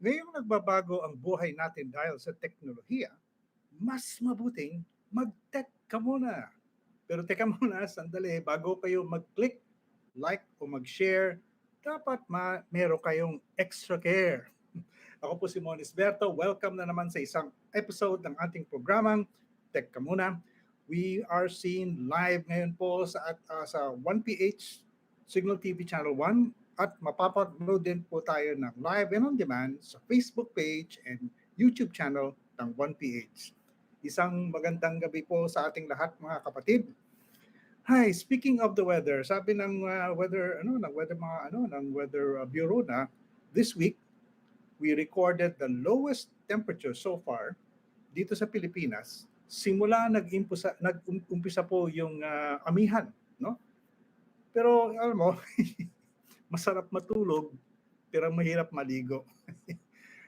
Ngayong nagbabago ang buhay natin dahil sa teknolohiya, mas mabuting mag-tech ka muna. Pero teka muna, sandali, bago kayo mag-click, like o mag-share, dapat meron kayong extra care. Ako po si Monis Berto. Welcome na naman sa isang episode ng ating programang Tech Ka Muna. We are seen live ngayon po sa 1PH Signal TV Channel 1 at mapapanood din po tayo ng live and on demand sa Facebook page and YouTube channel ng 1PH. Isang magandang gabi po sa ating lahat mga kapatid. Hi, speaking of the weather, sabi ng weather bureau na this week we recorded the lowest temperature so far dito sa Pilipinas simula nag-umpisa po yung amihan, no? Pero alam mo, masarap matulog pero mahirap maligo.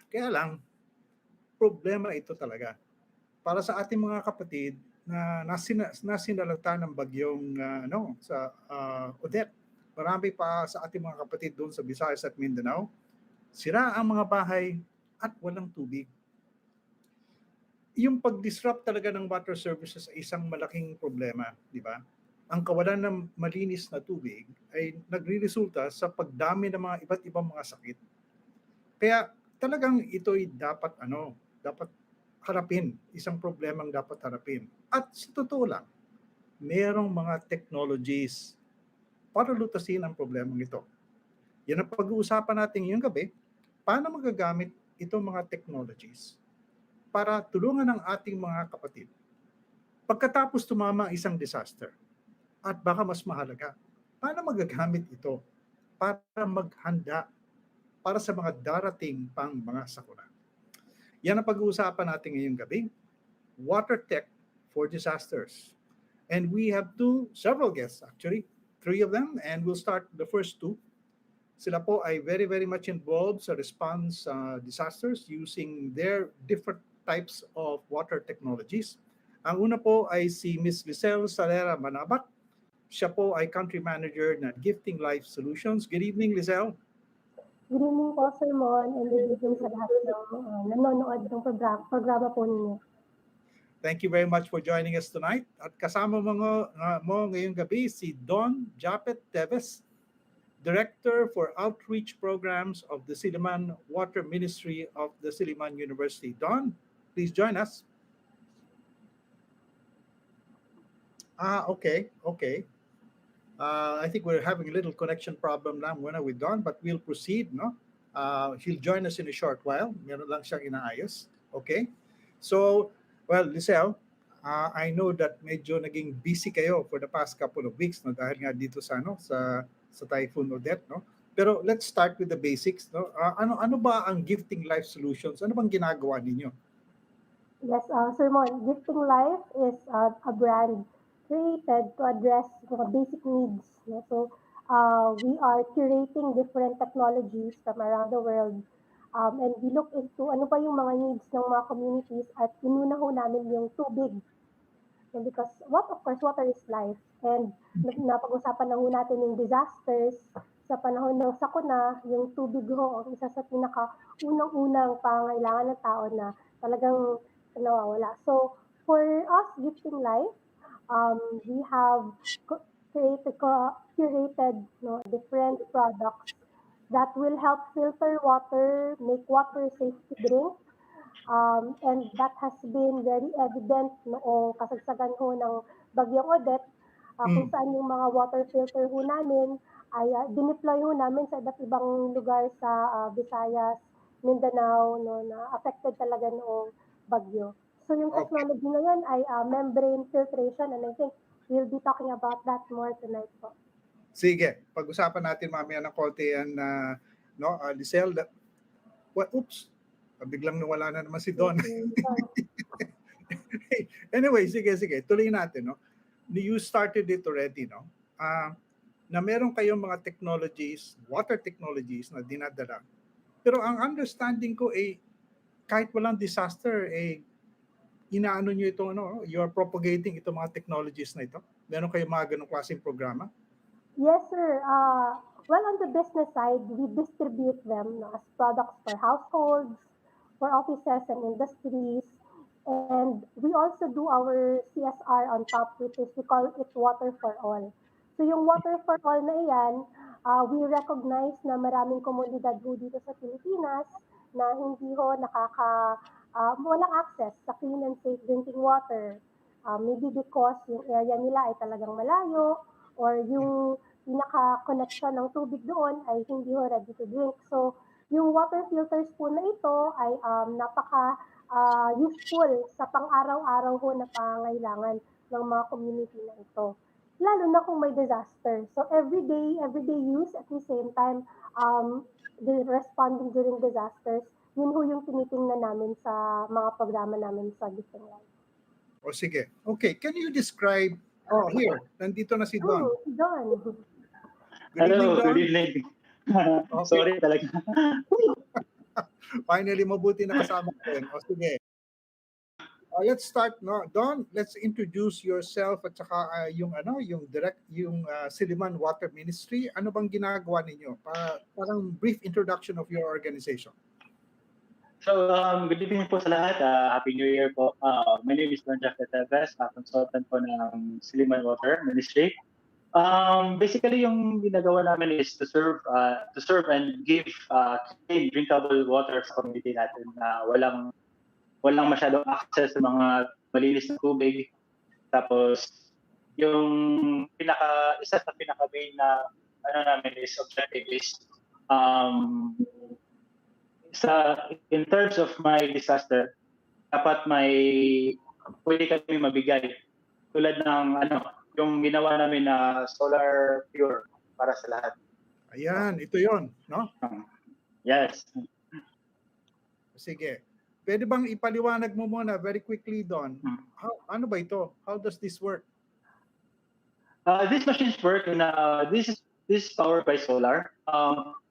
Kaya lang, problema ito talaga. Para sa ating mga kapatid na nasinalanta ng bagyong Odette, marami pa sa ating mga kapatid doon sa Visayas at Mindanao, sira ang mga bahay at walang tubig. Yung pag-disrupt talaga ng water services ay isang malaking problema, di ba? Ang kawalan ng malinis na tubig ay nagre-resulta sa pagdami ng mga iba't ibang mga sakit. Kaya talagang ito'y dapat harapin, isang problemang dapat harapin. At sa totoo lang, merong mga technologies para lutasin ang problemang ito. Yan ang pag-uusapan natin ngayong gabi, paano magagamit itong mga technologies para tulungan ang ating mga kapatid pagkatapos tumama ang isang disaster. At baka mas mahalaga, paano magagamit ito para maghanda para sa mga darating pang mga sakuna. Yan ang pag-uusapan natin ngayong gabi, water tech for disasters. And we have several guests actually, 3 of them, and we'll start the first 2. Sila po ay very, very much involved sa response disasters using their different types of water technologies. Ang una po ay si Ms. Lisel Salera Manabat. Siya po ay Country Manager ng Gifting Life Solutions. Good evening, Lisel. Good evening po, Sir Mon, and good evening sa lahat ng nanonood ng programa po ninyo. Thank you very much for joining us tonight. At kasama mo ngayong gabi si Don Japet Teves, Director for Outreach Programs of the Silliman Water Ministry of the Silliman University. Don, please join us. Okay. I think we're having a little connection problem now with Don, but we'll proceed, no? He'll join us in a short while. Meron lang siyang inaayos. Okay? So, well, Lisel, I know that medyo naging busy kayo for the past couple of weeks, no? Dahil nga dito sa Typhoon Odette, no? Pero let's start with the basics, no? Ano ba ang Gifting Life Solutions? Ano bang ginagawa ninyo? Yes, Sir Mon, Gifting Life is a brand created to address mga basic needs. No? So, we are curating different technologies from around the world, and we look into ano pa yung mga needs ng mga communities at inuna ho namin yung tubig. And because, of course, water is life. And napag-usapan na ho natin yung disasters sa panahon ng sakuna, yung tubig ho, ang isa sa pinaka-unang-unang pangailangan ng tao na talagang nawawala. So, for us, Gifting Life, we have curated different products that will help filter water, make water safe to drink, and that has been very evident noong kasagsagan ho ng Bagyong Odette, kung saan yung mga water filter ho namin ay dineploy ho namin sa iba't ibang lugar sa Visayas, Mindanao, na affected talaga noong bagyo. So yung technology na yun ay membrane filtration, and I think we'll be talking about that more tonight po. Sige, pag-usapan natin mamaya ng konti yan na no, Lisel. Oops, biglang nawala na naman si Don. Anyway, sige, tuloy natin, no. You started it already, no. Na meron kayong mga technologies, water technologies na dinadala. Pero ang understanding ko kahit walang disaster, inaano nyo ito, ano, you are propagating itong mga technologies na ito? Meron kayong mga ganong klaseng programa? Yes, sir. Well, on the business side, we distribute them as products for households, for offices and industries, and we also do our CSR on top, which is we call it water for all. So yung water for all na iyan, we recognize na maraming komunidad ho dito sa Pilipinas na hindi ho walang access sa clean and safe drinking water. Maybe because yung area nila ay talagang malayo, or yung pinaka-connection ng tubig doon ay hindi ho ready to drink. So, yung water filters po na ito ay useful sa pang-araw-araw ho na pangangailangan ng mga community na ito. Lalo na kung may disaster. So, everyday use at the same time, the responding during disasters, yun ho yung tinitingnan namin sa mga programa namin sa Gifting Life. O sige. Okay, can you describe, here, nandito na si Don. Don. Good evening, Hello, Don. good evening. Okay. Sorry talaga. Finally, mabuti na kasama ko rin. O sige. Let's start, no. Don, let's introduce yourself at saka yung Siliman Water Ministry. Ano bang ginagawa ninyo? Parang brief introduction of your organization. So, good evening po sa lahat. Happy New Year po. My name is Don Jafet Teves, consultant po ng Siliman Water Ministry. Basically, yung ginagawa namin is to serve and give clean, drinkable water sa community natin na walang masyadong access sa mga malinis na tubig. Tapos, yung isa sa pinaka-main na namin is objective is in terms of my disaster, dapat pwede kami mabigay. Tulad ng yung ginawa namin na solar pure para sa lahat. Ayan, ito yon, no? Yes. Sige. Pwede bang ipaliwanag mo muna very quickly, Don? Ano ba ito? How does this work? These machines work and this is powered by solar.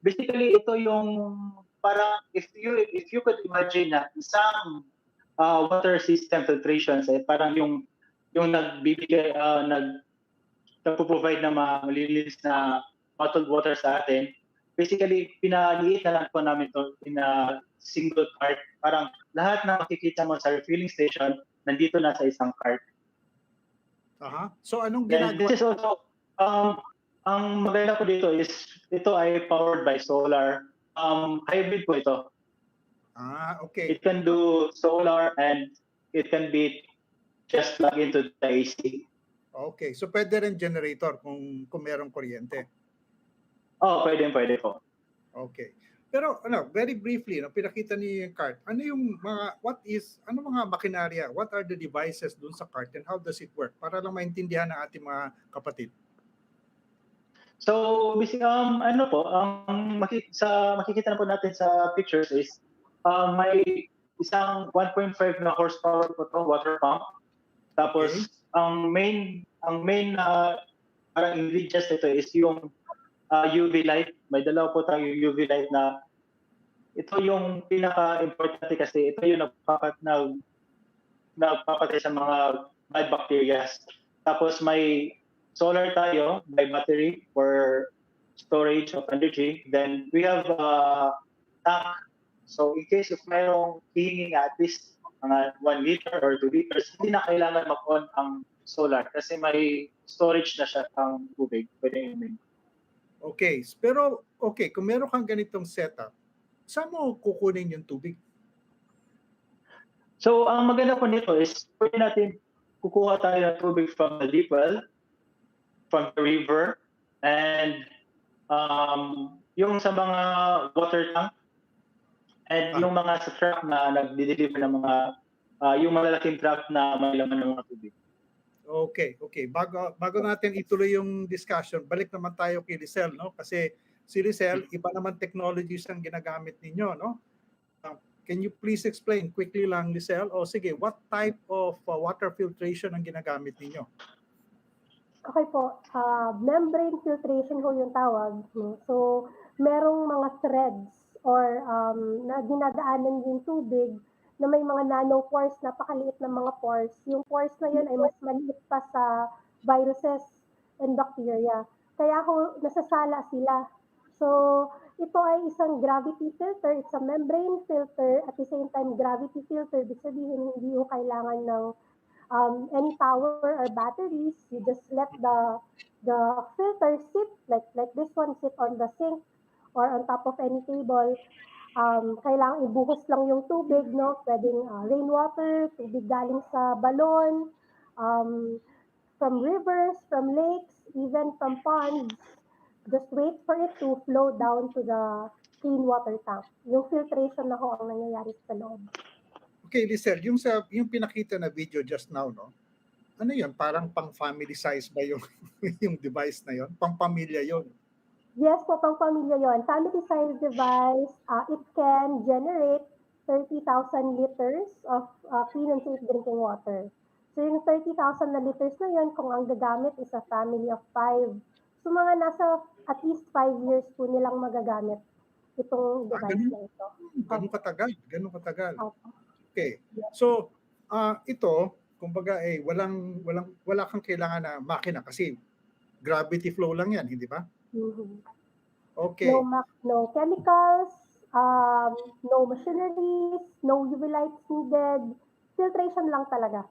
Basically, ito yung parang if you could imagine na isang water system filtration, parang yung nagbibigay nagpo-provide ng mga malilinis na bottled water sa atin. Basically, pinaliit na lang po namin ito in a single cart. Parang lahat na makikita mo sa refilling station, nandito na sa isang cart. So anong And ginagawa? this is also, ang maganda ko dito is, ito ay powered by solar. Hybrid po ito. Okay. It can do solar and it can be just plug into the AC. Okay, so pwede rin generator kung merong kuryente. Pwede po. Okay. Pero very briefly, pinakita niyo yung cart. Ano yung mga makinarya? What are the devices dun sa cart and how does it work? Para lang maintindihan ng ating mga kapatid. So, basically, makikita na po natin sa pictures is may isang 1.5 na horsepower po to, water pump. Tapos, Okay. ang main parang ingredients nito is yung UV light. May dalawa po tayong UV light na ito yung pinaka-importante kasi ito yung nagpapatay sa mga bad bacteria. Tapos may solar tayo, may battery for storage of energy. Then we have a tank. So in case of mayroong hinging at least mga 1 liter or 2 liters, hindi na kailangan mag-on ang solar kasi may storage na siya ang tubig. Pwede inumin. Okay, pero kung meron kang ganitong setup, saan mo kukunin yung tubig? So ang maganda po nito is pwede natin kukuha tayo ng tubig from the deep well, from the river, and yung sa mga water tank, and yung mga sa truck na nagdi-deliver ng mga yung malalaking truck na may laman ng mga tubig. Okay, okay. Bago natin ituloy yung discussion, balik naman tayo kay Lisel, no? Kasi si Lisel, iba naman technologies ang ginagamit ninyo, no? Can you please explain quickly lang, Lisel? O sige, what type of water filtration ang ginagamit ninyo? Okay po, membrane filtration ho yung tawag. No? So, merong mga threads or na dinadaanan yung tubig na may mga nanopores, napakaliit na mga pores. Yung pores na yun ay mas maliit pa sa viruses and bacteria. Kaya ho, nasasala sila. So, ito ay isang gravity filter. It's a membrane filter. At the same time, gravity filter. Ibig sabihin, hindi ho kailangan ng any power or batteries. You just let the filter sit like this one sit on the sink or on top of any table. Kailangan ibuhos lang yung tubig, no? Pwedeng rainwater, tubig galing sa balon, um, from rivers, from lakes, even from ponds. Just wait for it to flow down to the clean water tank. Yung filtration na ho ang nangyayari sa loob. Okay, Lisel, yung pinakita na video just now, no? Ano yun? Parang pang family size ba yung yung device na yun? Pang pamilya yun? Yes po, pang pamilya yon. Family size device, it can generate 30,000 liters of clean and safe drinking water. So yung 30,000 na liters na yun, kung ang gagamit is a family of 5. So mga nasa at least 5 years po nilang magagamit itong device Ganun, na ito. ganun katagal, ganun katagal. Opo. Okay. So, ito, kumbaga wala kang kailangan na makina kasi gravity flow lang yan, hindi ba? Mhm. Okay. No chemicals, no machineries, no UV lights needed. Filtration lang talaga.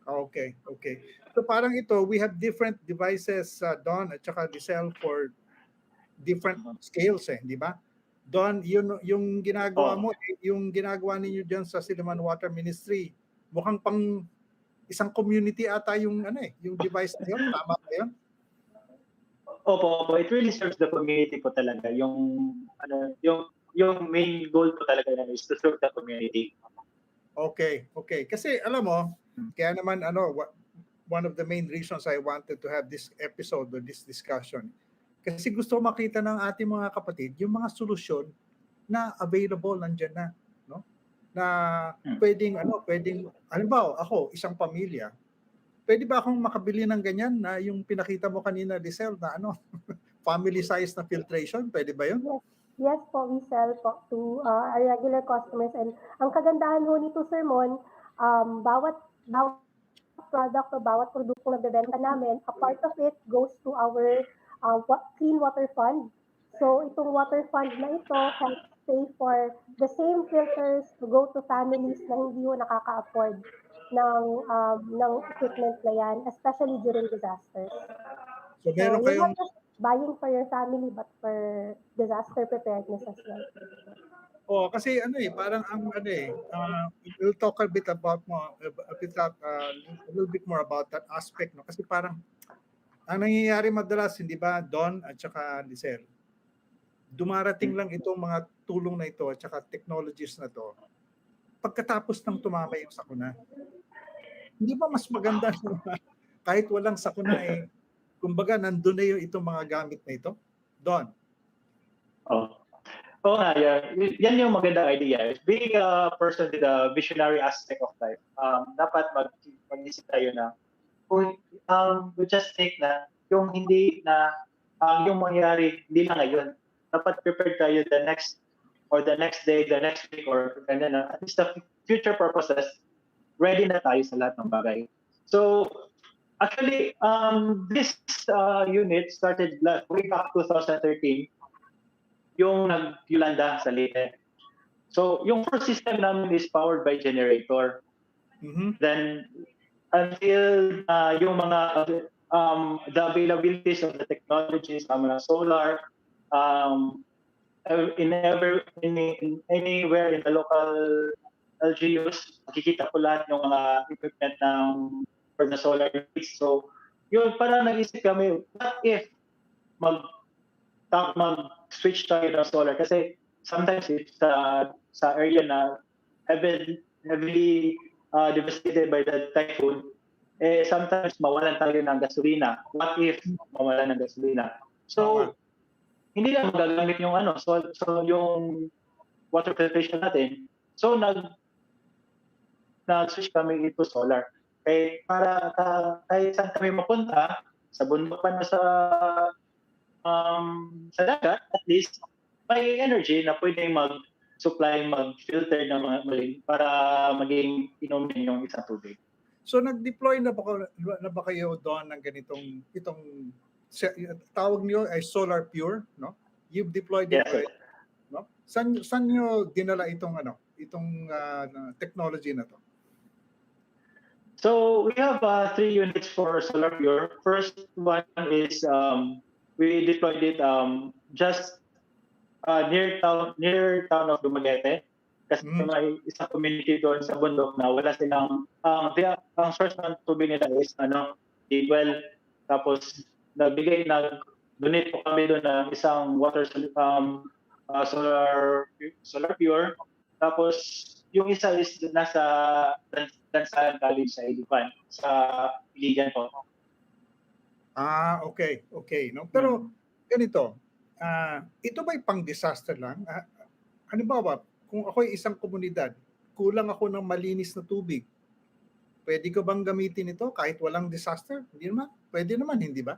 Okay, okay. So parang ito, we have different devices, Don at saka Giselle for different scales di ba? Don, yung ginagawa Oh. mo, yung ginagawa ninyo diyan sa Silliman Water Ministry, mukhang pang isang community ata yung yung device na yun, tama ba yun? Opo, it really serves the community po talaga. Yung main goal po talaga na is to serve the community. Okay, okay. Kasi alam mo, kaya naman one of the main reasons I wanted to have this episode or this discussion, kasi gusto ko makita ng ating mga kapatid yung mga solusyon na available nandiyan na, no? Na pwedeng halimbawa ako, isang pamilya, pwede ba akong makabili ng ganyan na yung pinakita mo kanina, Lisel, na family size na filtration? Pwede ba yun? Yes po, we sell po to our regular customers. And ang kagandahan ho nito, Sir Mon, bawat product o bawat produkto na bebenta namin, a part of it goes to our clean water fund. So itong water fund na ito helps pay for the same filters to go to families na hindi ho nakaka-afford ng equipment na yan, especially during disasters. So So meron you're kayong not just buying for your family but for disaster preparedness as well. kasi parang we'll talk a bit about a little bit more about that aspect, no? Kasi parang ang nangyayari madalas, hindi ba, Don at saka Lisel, dumarating lang itong mga tulong na ito at saka technologies na to pagkatapos ng tumama yung sakuna. Hindi ba mas maganda na kahit walang sakuna kumbaga nandun na itong mga gamit na ito? Don? Oh. Oo nga, yeah. Yan yung magandang idea. Being a person with a visionary aspect of life, dapat mag-isip tayo na we just think na yung hindi na yung mangyari hindi lang ngayon. Dapat prepared tayo the next day, the next week, or ganyan na. At least the future purposes, ready na tayo sa lahat ng bagay. So, actually, this unit started way back 2013, yung nag-Yolanda sa Leyte. So, yung first system namin is powered by generator. Mm-hmm. Then, until yung mga the availabilities of the technologies, mga solar, anywhere in the local LGUs, makikita ko lahat yung mga equipment for the solar units. So, yun, parang nag-isip kami, what if mag-switch tayo ng solar? Kasi sometimes it's sa area na heavily devastated by the typhoon, sometimes mawalan tayo ng gasolina. What if mawalan ng gasolina? So, hindi na magagamit yung so yung water filtration natin. So, nag-switch kami ito solar. Para kahit saan kami mapunta, sa bundok pa na sa dagat, at least may energy na pwedeng mag-supply, mag-filter ng mga para maging inumin yung isang tubig. So nag-deploy na ba kayo doon ng tawag niyo ay solar pure, no? You've deployed it, Yes. no? Saan niyo dinala itong technology na to? So we have 3 units for solar pure. First one is we deployed it just near town of Dumaguete, kasi may isang community doon sa bundok na wala silang ang source ng tubig nila is deep well. Tapos nag-donate po kami doon ng isang solar pure. Tapos yung isa is nasa Dansalan College sa Ilipan, sa Iligan po. Okay. No? Pero ganito, ito ba'y pang-disaster lang? Halimbawa, kung ako'y isang komunidad, kulang ako ng malinis na tubig, pwede ko bang gamitin ito kahit walang disaster? Hindi naman. Pwede naman, hindi ba?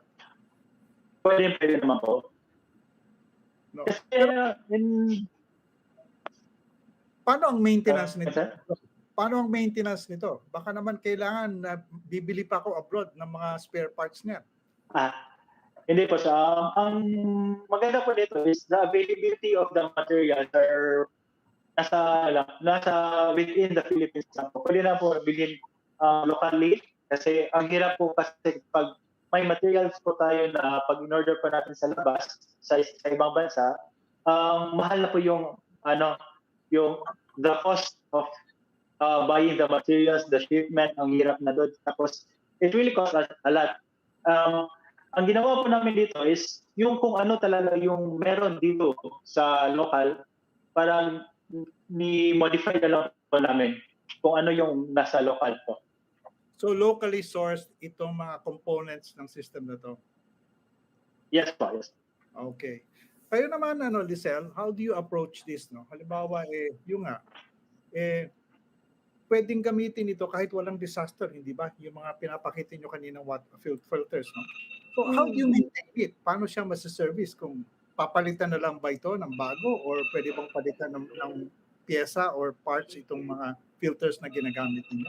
Pwede naman po. No. Kasi, paano ang maintenance nito? Paano ang maintenance nito? Baka naman kailangan na bibili pa ako abroad ng mga spare parts niya. Hindi po siya. Ang maganda po dito is the availability of the materials are nasa within the Philippines. Pwede na po bilhin locally kasi ang hirap po kasi pag may materials po tayo na pag in-order pa natin sa labas sa ibang bansa, mahal na po yung the cost of buying the materials, the shipment, ang hirap na doon. Tapos it really costs us a lot. Ang ginawa po namin dito is yung kung ano talaga yung meron dito sa local, parang ni-modify na lang po namin kung ano yung nasa local po. So locally sourced itong mga components ng system na to? Yes po, yes. Okay. Kayo naman, Lisel, how do you approach this? No? Halimbawa, pwedeng gamitin ito kahit walang disaster, hindi ba? Yung mga pinapakita nyo kaninang filters, no? So how do you maintain it? Paano siya masiservice? Kung papalitan na lang ba ito ng bago or pwede bang palitan ng pyesa or parts itong mga filters na ginagamit niyo?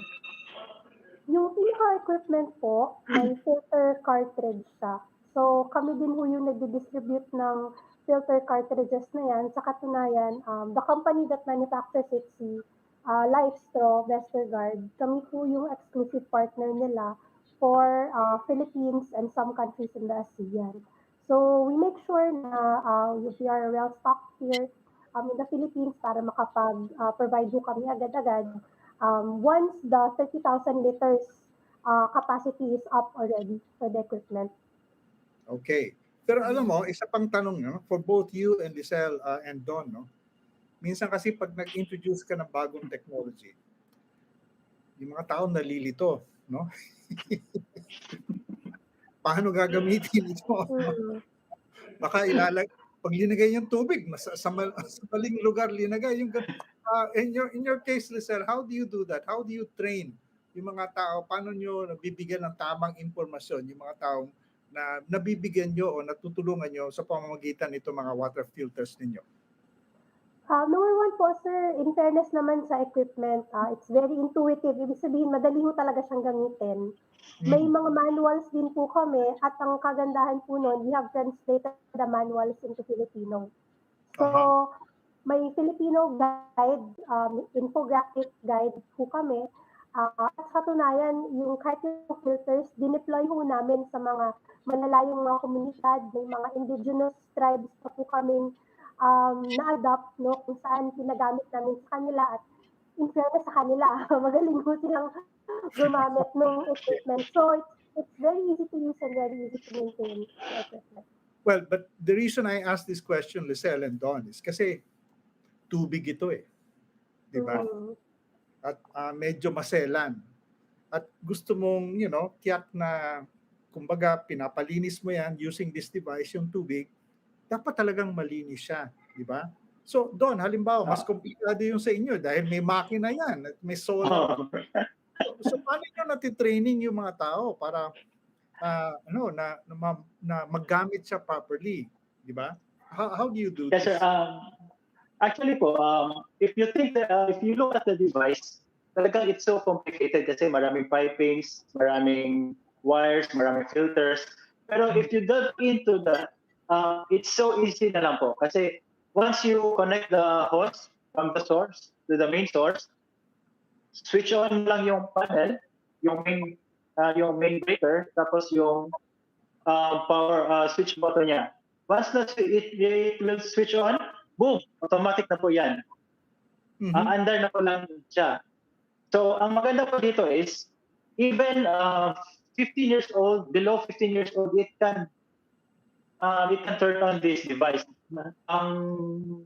Yung pinaka-equipment po, may filter cartridge siya. So kami din po yung nag-distribute ng filter cartridges na yan. Sa katunayan, the company that manufactures it, si Lifestraw, Westergaard, kami po yung exclusive partner nila for Philippines and some countries in the ASEAN. So we make sure na we are well-stocked here in the Philippines para makapag-provide po kami agad-agad once the 30,000 liters capacity is up already for the equipment. Okay. Pero alam mo, isa pang tanong, no? For both you and Lisel and Don, no? Minsan kasi pag nag-introduce ka ng bagong technology, yung mga tao nalilito, no? Paano gagamitin ito? Baka pag linagay yung tubig, sa maling lugar linagay. In your case, Lisel, how do you do that? How do you train yung mga tao? Paano nyo nabibigyan ng tamang impormasyon yung mga taong na nabibigyan nyo o natutulungan nyo sa pamamagitan nito mga water filters ninyo? Number one po, sir, in fairness naman sa equipment, it's very intuitive. Ibig sabihin, madali ho talaga siyang gamitin. May mga manuals din po kami at ang kagandahan po nun, we have translated the manuals into Filipino. So, may Filipino guide, infographic guide po kami. At katunayan, yung kahit yung filters, dineploy ho namin sa mga malalayong mga komunidad, may mga indigenous tribes pa po kaming na-adopt, no, kung saan pinagamit namin sa kanila at in fairness sa kanila, magaling po silang gumamit ng equipment. So, it's very easy to use and very easy to maintain the equipment. Well, but the reason I asked this question, Lisel and Don, is kasi tubig ito eh. Di ba? At medyo maselan. at gusto mong, tiyak na, kumbaga, pinapalinis mo yan using this device, yung tubig, dapat talagang malinis siya, di ba? So, Don, halimbawa, mas Ah, komplikado yung sa inyo dahil may makina yan at may solar pa. So paano nyo natitraining yung mga tao para na maggamit siya properly, di ba? How do you do yes, sir. this? Actually po, if you look at the device, talagang it's so complicated kasi maraming pipings, maraming wires, maraming filters. Pero Mm, if you dive into that, it's so easy na lang po. Kasi once you connect the hose from the source to the main source, switch on lang yung panel, yung main breaker, tapos yung power switch button niya. Once na it will switch on, boom, automatic na po yan. mhm. Under na po lang siya. So, ang maganda po dito is, even 15 years old, below 15 years old, it can turn on this device. Ang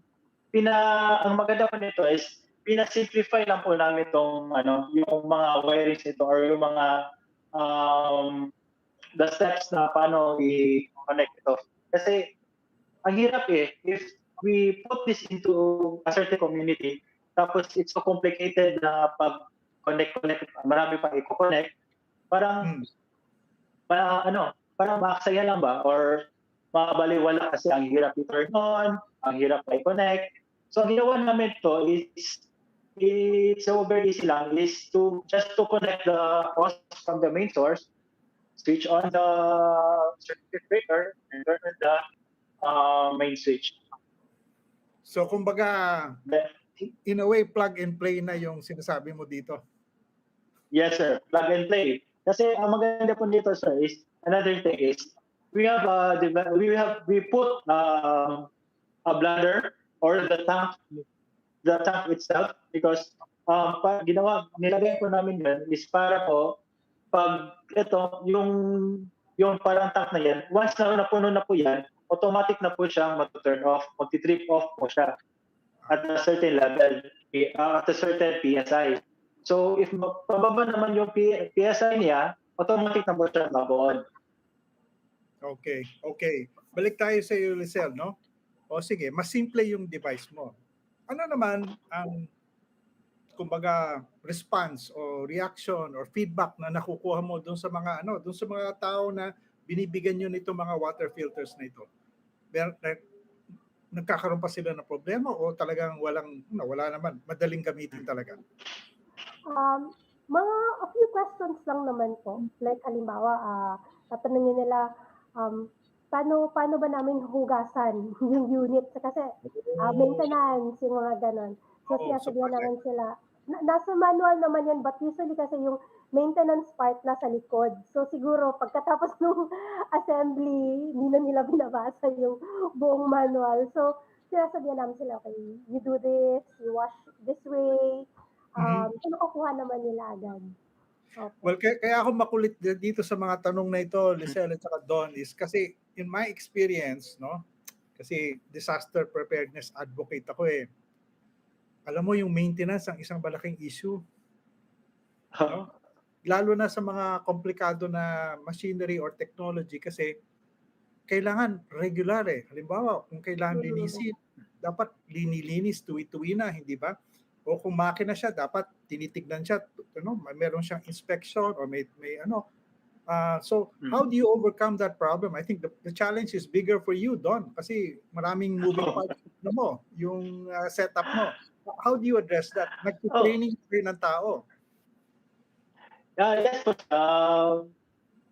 ang maganda po nito is, pina-simplify lang po namin itong, yung mga wirings nito or yung mga um, the steps na paano i-connect ito. Kasi, ang hirap if we put this into a certain community, tapos it's so complicated na pag-connect, marami pang i-connect, parang, Mm. parang makaksaya lang ba? Or mabaliwala kasi ang hirap i-turn on, ang hirap i-connect. So, ang ginawa namin to is, it's so very easy lang, is just to connect the hose from the main source, switch on the circuit breaker, and turn on the main switch. So kumbaga, The- in a way, plug and play na yung sinasabi mo dito. yes, sir. Plug and play. Kasi ang maganda po dito, sir, is another thing is we put a bladder or the tank itself because nilagay po namin yan is para po pag ito yung parang tank na yan, once na napuno na po yan, automatic na po siyang mag-turn off, mag-trip off po siya at a certain level, at a certain PSI. So if pababa naman yung PSI niya, automatic na po siya mag-on. Okay. Balik tayo sa iyo, Lisel, no? O sige, mas simple yung device mo. Ano naman ang, kumbaga, response o reaction or feedback na nakukuha mo doon sa mga doon sa mga tao na binibigyan niyo nito mga water filters na ito? Nagkakaroon pa sila ng problema o talagang wala naman, madaling gamitin talaga? Mga a few questions lang naman po. Like halimbawa, tatanungin nila, paano ba namin hugasan yung unit? Kasi maintenance, yung mga ganon. So Oo, sinasabihan sabagay. naman sila, nasa manual naman yan, but usually kasi yung maintenance part nasa likod. So siguro pagkatapos ng assembly, hindi na nila binabasa yung buong manual. So sinasabihan namin sila, okay, you do this, you wash this way, Mhm. nakukuha naman nila agad. Opo. Well, kaya ako makulit dito sa mga tanong na ito, Lisel at saka Don, is kasi in my experience, no? Kasi disaster preparedness advocate ako eh. Alam mo yung maintenance ang isang malaking issue, no? Lalo na sa mga komplikado na machinery or technology kasi kailangan regular eh. Halimbawa, kung kailangan linisin, dapat linilinis tuwi-tuwi na, hindi ba? O kung makina siya, dapat tinitignan siya, meron siyang inspection or may so how do you overcome that problem? I think the challenge is bigger for you, Don, kasi maraming moving parts mo, yung setup mo. How do you address that? Oh, Nag-training rin ng tao. yes, but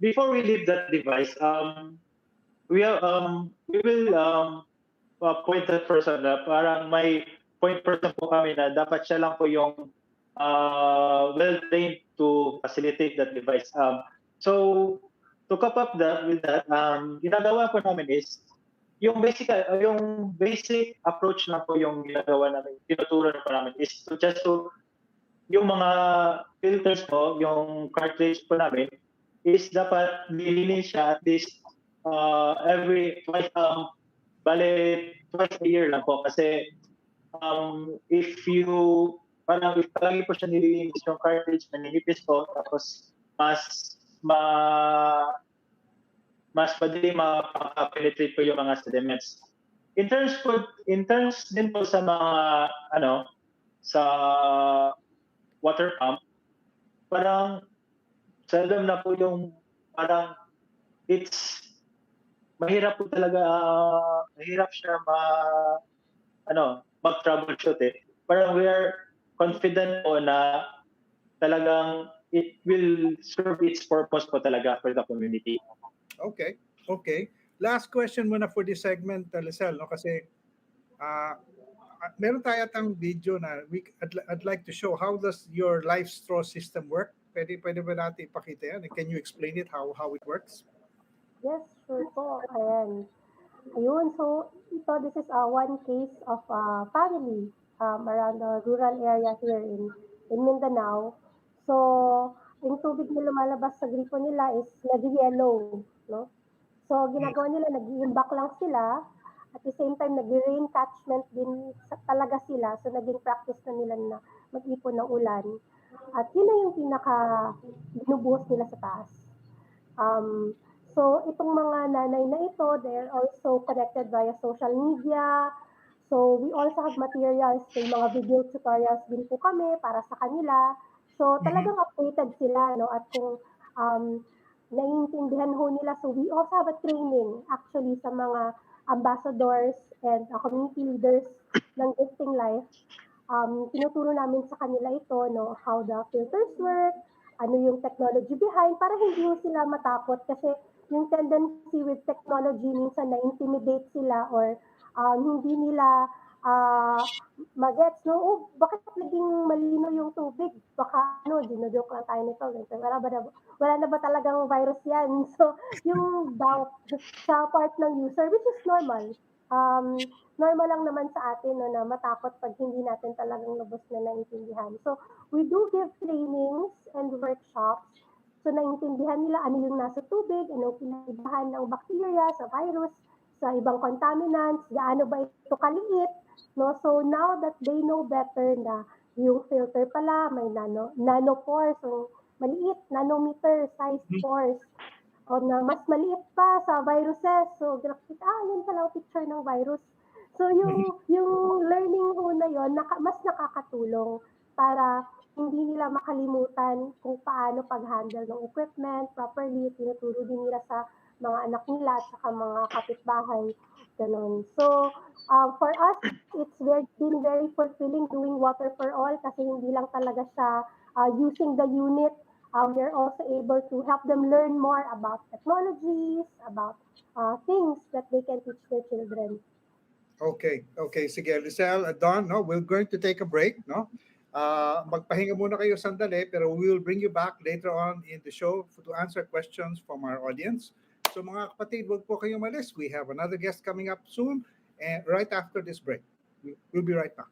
before we leave that device, we will point that person na parang may point person po kami na dapat siya lang po yung well-trained to facilitate that device. So, to cope up with that, ginagawa po namin is, yung basic approach na po yung ginagawa namin, tinuturo na po namin is yung mga filters po, yung cartridge po namin, is dapat nililinis siya at least twice a year lang po kasi if you parang if palagi po siya nililinis yung cartridge, naninipis po, tapos ma mas madali makaka-penetrate po yung mga sediments. In terms din po sa mga ano, sa water pump, parang seldom na po yung parang it's mahirap po talaga, mahirap siya mag-troubleshoot, eh. Parang we are confident po na talagang it will serve its purpose po talaga for the community. Okay. Okay. Last question muna for this segment, Lisel, no? Kasi ah, meron tayo atang video na I'd like to show how does your life straw system work. Pwede ba natin ipakita yan? Can you explain it, how it works? Yes, sure po. Ayan. Ayun, so this is one case of a family around the rural area here in Mindanao. So, yung tubig na lumalabas sa gripo nila is nag-yellow, no? So, Mm. ginagawa nila, nag-iimbak lang sila. At the same time, nag-rain catchment din talaga sila. So, naging practice na nila na mag-ipon ng ulan. At yun na yung binubuhos nila sa taas. Um, so, itong mga nanay na ito, they're also connected via social media. So, we also have materials, may mga video tutorials din po kami para sa kanila. So, Mhm. talagang updated sila, no? At kung naiintindihan ho nila, so we also have a training actually sa mga ambassadors and community leaders ng Gifting Life. Tinuturo namin sa kanila ito, no, how the filters work, ano yung technology behind, para hindi mo sila matakot kasi yung tendency with technology minsan na-intimidate sila or hindi nila magets, no, oh, bakit naging malino yung tubig? Baka, dinojoke lang tayo nito. Ganito. Wala na ba talagang virus yan? So, yung doubt sa part ng user, which is normal. Normal lang naman sa atin no, na matakot pag hindi natin talagang lubos na naintindihan. So, we do give trainings and workshops. So, naintindihan nila ano yung nasa tubig, anong kinaibahan ng bacteria sa virus, sa ibang contaminants, gaano ba ito kaliit. No? So, now that they know better na yung filter pala, may nanopores, so maliit, nanometer size pores, o na mas maliit pa sa viruses. So, nakikita, yun pala ang picture ng virus. So, yung learning ho na yun, mas nakakatulong para hindi nila makalimutan kung paano pag-handle ng equipment properly. Tinuturo din nila sa mga anak nila at saka mga kapitbahay. Ganun. So, for us, it's been very fulfilling doing Water for All kasi hindi lang talaga siya using the unit. We're also able to help them learn more about technologies, about things that they can teach their children. Okay, okay. Sige, Lisel, Don, no, we're going to take a break, no? Magpahinga muna kayo sandali, pero we will bring you back later on in the show to answer questions from our audience. So mga kapatid, wag po kayong malis. We have another guest coming up soon, and right after this break. We'll be right back.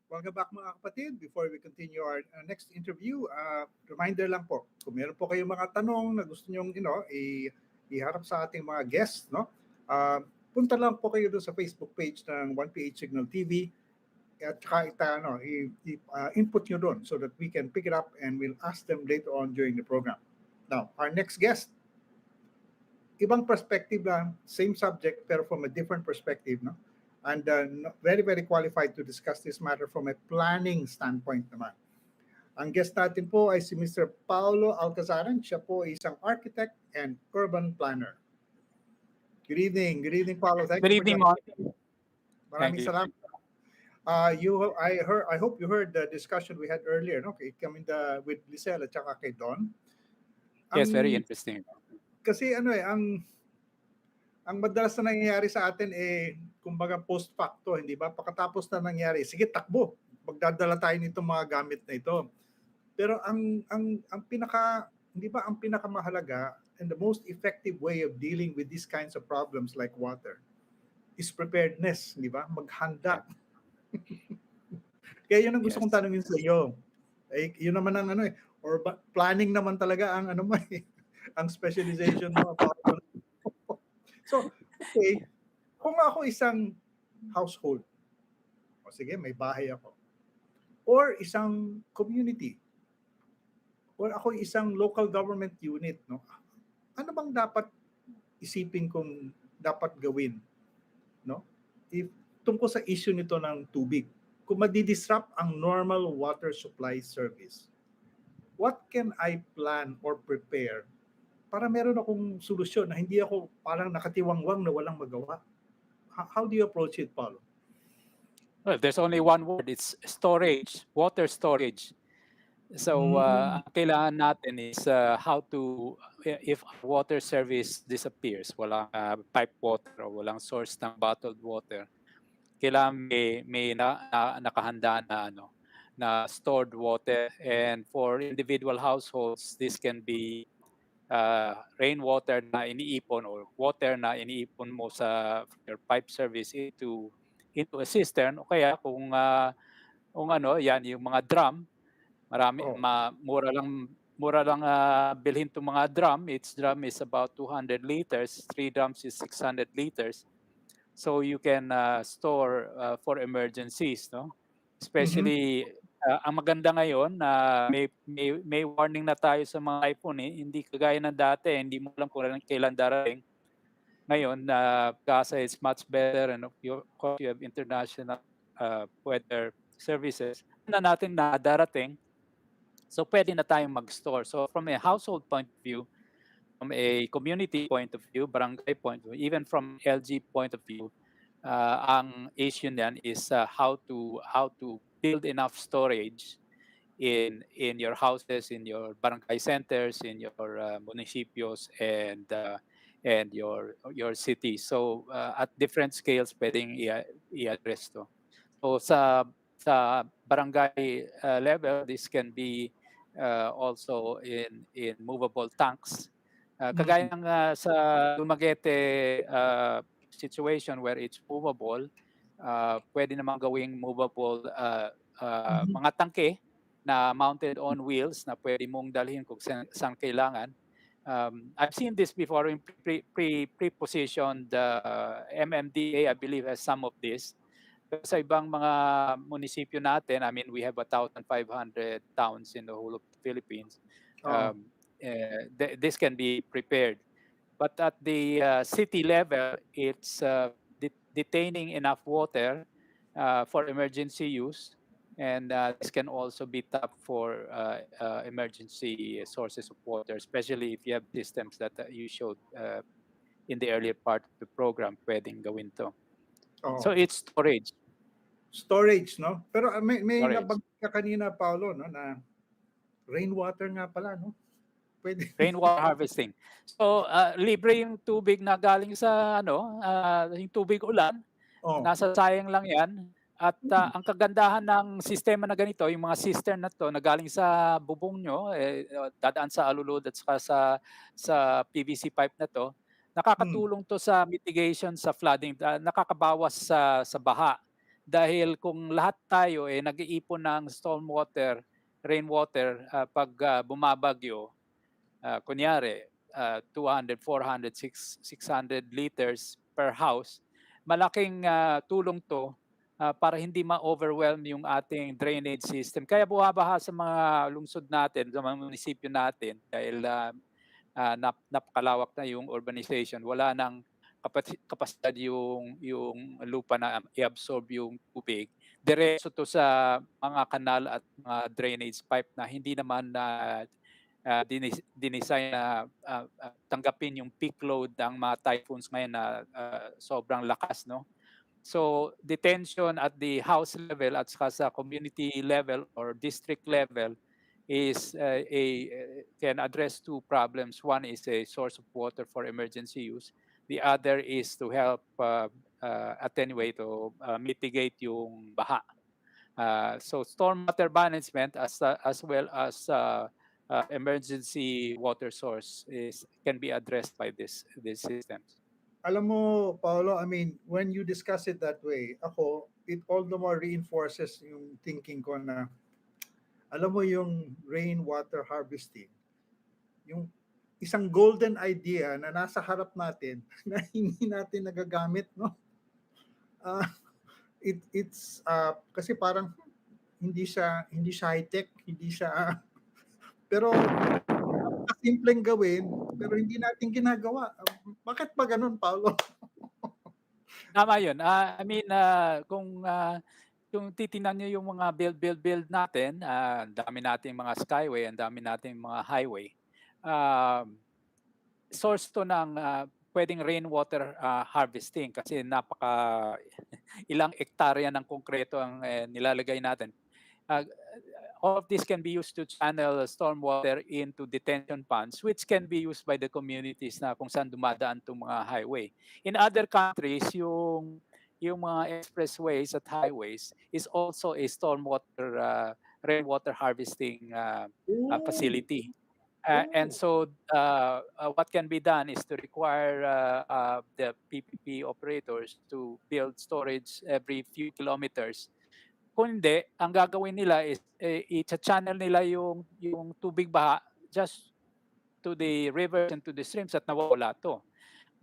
Welcome back mga kapatid. Before we continue our next interview, reminder lang po, kung meron po kayong mga tanong na gusto nyong iharap sa ating mga guests, no? Punta lang po kayo doon sa Facebook page ng 1PH Signal TV at saka input nyo doon so that we can pick it up and we'll ask them later on during the program. Now, our next guest, ibang perspective lang, same subject pero from a different perspective, no? And very, very qualified to discuss this matter from a planning standpoint naman. Ang guest natin po ay si Mr. Paulo Alcazaran. Siya po ay isang architect and urban planner. Good evening. Good evening, Paulo. Thank Good you for evening, joining. Mon. Maraming Thank you. salamat. I hope you heard the discussion we had earlier, no? With Lisel at saka kay Don. Yes, very interesting. Kasi ang madalas na nangyayari sa atin kumbaga post facto, hindi ba? Pagkatapos na nangyari, sige takbo, magdadala tayo nitong mga gamit na ito. Pero ang pinakamahalaga and the most effective way of dealing with these kinds of problems like water is preparedness, di ba? Maghanda. Kaya yun ang gusto kong tanungin sa iyo. Yun naman ang planning naman talaga ang ang specialization mo. So, okay, kung ako isang household, o sige, may bahay ako, or isang community, or ako isang local government unit, no? Ano bang dapat isipin kong dapat gawin, no? Tungkol sa issue nito ng tubig, kung madi-disrupt ang normal water supply service, what can I plan or prepare para meron akong solusyon na hindi ako parang nakatiwangwang na walang magawa? How do you approach it, Paulo? Well, there's only one word. It's storage, water storage. So, ang kailangan natin is how to, if water service disappears, walang pipe water o walang source ng bottled water, kailangan may nakahanda na stored water. And for individual households, this can be rainwater na iniipon or water na iniipon mo sa your pipe service into a cistern, o kaya kung yan yung mga drum, mura lang bilhin tong mga drum. Each drum is about 200 liters, 3 drums is 600 liters, so you can store for emergencies, no? Especially ang maganda ngayon na may warning na tayo sa mga iPhone, hindi kagaya ng dati, hindi mo alam kung kailan darating. Ngayon kasi it's much better, and you have international weather services na natin na darating, so pwede na tayong mag-store. So from a household point of view, from a community point of view, barangay point of view, even from LG point of view, ang issue niyan is how to build enough storage in your houses, in your barangay centers, in your municipios, and your city. So at different scales pwedeng i-address to. So sa barangay level, this can be also in movable tanks. Kagaya ng sa Dumaguete situation where it's movable, pwede naman gawing movable mga tangke na mounted on wheels na pwede mong dalhin kung saan kailangan. I've seen this before in pre-positioned MMDA, I believe, has some of this. Pero sa ibang mga munisipyo natin, I mean, we have 1,500 towns in the whole of the Philippines. This can be prepared. But at the city level, it's detaining enough water for emergency use, and this can also be tapped for emergency sources of water, especially if you have systems that you showed in the earlier part of the program, pwedeng gawin to. So it's storage. Storage, no? Pero may nabanggit ka kanina, Paulo, no, na rainwater nga pala, no? Pwede. Rainwater harvesting. So libre yung tubig na galing sa yung tubig ulan. Nasa sayang lang yan. At ang kagandahan ng sistema na ganito, yung mga cistern na to na galing sa bubong nyo, dadaan sa alulod at saka sa PVC pipe na to, nakakatulong to sa mitigation sa flooding, nakakabawas sa baha. dahil kung lahat tayo nag-iipon ng stormwater, rainwater pag bumabagyo, kunyari 200, 400, 600 liters per house, malaking tulong to para hindi ma-overwhelm yung ating drainage system. Kaya bumabaha sa mga lungsod natin, sa mga munisipyo natin dahil napakalawak na yung urbanization. Wala nang kapasidad yung lupa na i-absorb yung tubig. Diretso to sa mga kanal at mga drainage pipe na hindi naman dinesign na tanggapin yung peak load ng mga typhoons ngayon na sobrang lakas, no? So detention at the house level at saka sa community level or district level is can address two problems. One is a source of water for emergency use. The other is to help attenuate or mitigate yung baha. So stormwater management as well as emergency water source can be addressed by these systems. Alam mo, Paolo, I mean, when you discuss it that way, ako, it all the more reinforces yung thinking ko na, alam mo yung rainwater harvesting, yung isang golden idea na nasa harap natin na hindi natin nagagamit, no? It's kasi parang hindi siya high-tech, hindi siya pero simpleng gawin pero hindi natin ginagawa. Bakit ba ganun, Paolo? Tama yun. I mean, kung titingnan niyo yung mga build natin, ang dami nating mga skyway, ang dami nating mga highway. Source to ng pwedeng rainwater harvesting kasi napaka ilang ektarya ng konkreto ang nilalagay natin. All of this can be used to channel stormwater into detention ponds, which can be used by the communities na kung saan dumadaan itong mga highway. In other countries, yung mga expressways at highways is also a stormwater rainwater harvesting facility. And so what can be done is to require the PPP operators to build storage every few kilometers. Kung hindi, ang gagawin nila is i-channel nila yung tubig baha just to the rivers and to the streams at nawawala to.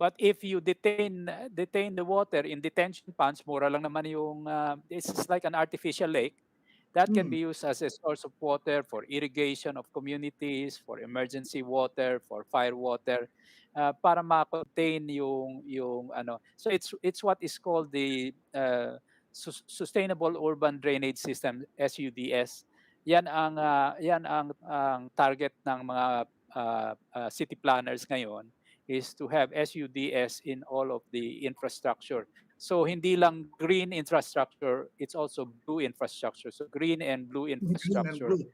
But if you detain the water in detention ponds, mura lang naman yung this is like an artificial lake that can be used as a source of water for irrigation of communities, for emergency water, for fire water, para ma-contain yung ano. So it's what is called the Sustainable Urban Drainage System, SUDS. Yan ang target ng mga city planners ngayon is to have SUDS in all of the infrastructure. So hindi lang green infrastructure, it's also blue infrastructure. So green and blue Green and infrastructure. blue.